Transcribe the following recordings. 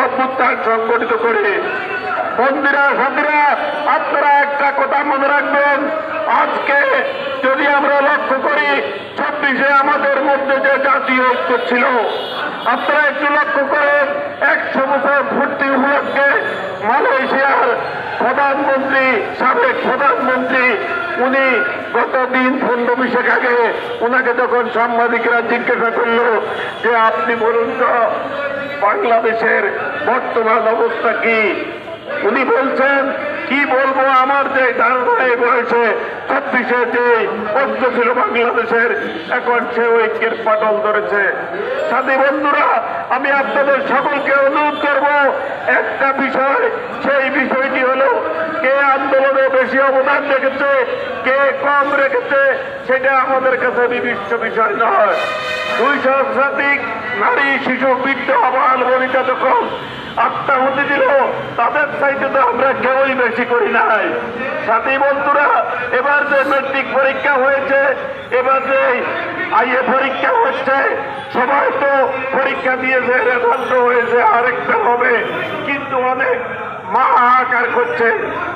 অভ্যুত্থান সংগঠিত করে। বন্ধুরা সাথীরা, আপনারা একটা কথা মনে রাখবেন, আজকে যদি আমরা লক্ষ্য করি 26-এ আমাদের মধ্যে যে জাতীয় ঐক্য ছিল, আপনারা একটু লক্ষ্য করেন 100 বছর পূর্তি উপলক্ষে মালয়েশিয়ার প্রধানমন্ত্রী, সাবেক প্রধানমন্ত্রী, উনি গত দিন 15-20 আগে ওনাকে যখন সাংবাদিকরা জিজ্ঞাসা করলো যে আপনি বলুন তো বাংলাদেশের বর্তমান অবস্থা কি, উনি বলছেন কি বলবো, আমার যে ধারণা এই বয়সে 26-এ যে ঐক্য ছিল বাংলাদেশের, এখন সে ঐক্যের পাটল ধরেছে। সাথী বন্ধুরা, আমি আপনাদের সকলকে অনুরোধ করব একটা বিষয়, সেই বিষয়টি হলো কে আন্দোলনে বেশি অবদান রেখেছে, কে কম রেখেছে, সেটা আমাদের কাছে বিবিষ্ট বিষয় নয়। 2 সহস্রাধিক নারী, শিশু, বৃদ্ধ, আবাল বনিতা যখন আত্মাহুতি দিল, তাদের চাইতে তো আমরা কেউই বেশি করি নাই। সাথী বন্ধুরা, এবার যে মেট্রিক পরীক্ষা হয়েছে, এবার যে আইএ পরীক্ষা হচ্ছে, সবাই তো পরীক্ষা দিয়েছে, রেজাল্ট হয়েছে, আরেকটা হবে, কিন্তু অনেক মা হাহাকার করছে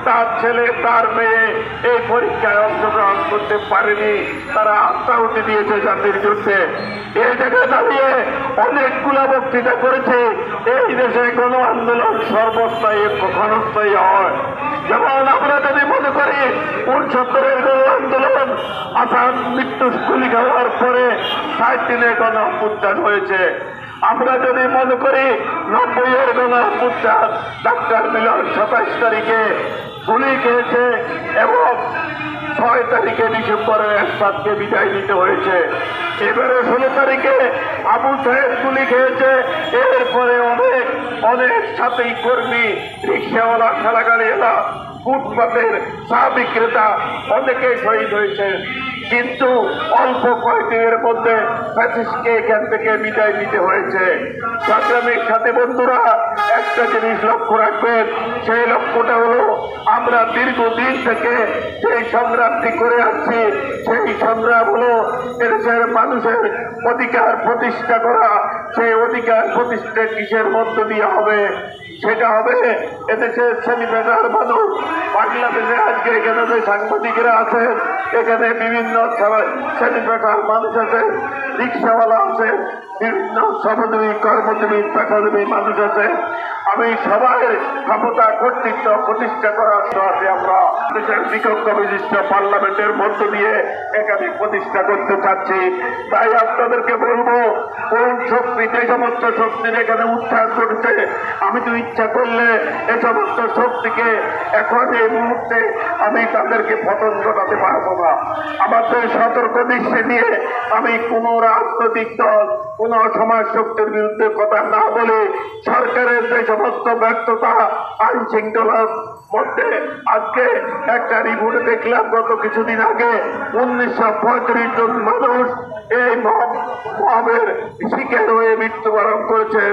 তার ছেলে তার মেয়ে এই পরীক্ষায় অংশগ্রহণ করতে পারেনি, তারা আত্মাহুতি দিয়েছে জাতির যুদ্ধে। এই জায়গায় দাঁড়িয়ে অনেকগুলা বক্তৃতা করেছে এই দেশে গণ আন্দোলন সর্বস্থায়ী ক্ষণস্থায়ী হয়। যেমন আমরা যদি মনে করি 69-এর গণ আন্দোলন আসাম মৃত্যু গুলি খাওয়ার পরে 60 দিনে গণ অভ্যুত্থান হয়েছে। আমরা যদি মনে করি 90-এর গণ অভ্যুত্থান, ডাক্তার মিলন 27 তারিখে গুলি খেয়েছে এবং 6 তারিখে ডিসেম্বরের এরশাদকে বিদায় দিতে হয়েছে। এবারে 16 তারিখে আবু সাহেব গুলি খেয়েছে, এরপরে অনেক অনেক সাথী কর্মী, রিক্সাওয়ালা, ঠেলাগাড়িওয়ালা, ফুটপাতের চা বিক্রেতা অনেকে শহীদ হয়েছে। কিন্তু অল্প কয়েকদিনের মধ্যে ফ্যাসিস্টকে এখান থেকে বিদায় নিতে হয়েছে। সংগ্রামের সাথে বন্ধুরা, একটা জিনিস লক্ষ্য রাখবেন, সেই লক্ষ্যটা হলো আমরা দীর্ঘদিন থেকে সেই সংগ্রামটি করে আসছি। সেই সংগ্রাম হলো এদেশের মানুষের অধিকার প্রতিষ্ঠা করা। সেই অধিকার প্রতিষ্ঠা কিসের মধ্য দিয়ে হবে? সেটা হবে এদেশের শ্রেণীপেশার মানুষ, বাংলাদেশে আজকে এখানে যে সাংবাদিকেরা আছেন, এখানে বিভিন্ন শ্রেণীপেশার মানুষ আছে, রিক্সাওয়ালা আছে, বিভিন্ন শ্রমজীবী, কর্মজীবী, পেশাজীবী মানুষ আছে। আমি সবাই ক্ষমতা কর্তৃত্ব প্রতিষ্ঠা করার সাথে আমরা দেশের বিকল্প বিশিষ্ট পার্লামেন্টের মধ্য দিয়ে এখানে প্রতিষ্ঠা করতে চাচ্ছি। তাই আপনাদেরকে বলবো, কোন শক্তি, যে সমস্ত শক্তির এখানে উত্থান করছে, আমি তো ইচ্ছা করলে এ সমস্ত শক্তিকে এখন এই মুহূর্তে আমি তাদেরকে পতন ঘটাতে পারবো না। আমাদের সতর্ক দৃষ্টি নিয়ে আমি কোন রাজনৈতিক দল, কোন সমাজ শক্তির বিরুদ্ধে কথা না বলে সরকারের যে সমস্ত ব্যর্থতা, আইন শৃঙ্খলার মধ্যে আজকে একটা রিপোর্টে দেখলাম গত কিছুদিন আগে 1935 জন মানুষ এই মহাবের শিকার হয়ে মৃত্যুবরণ করেছে।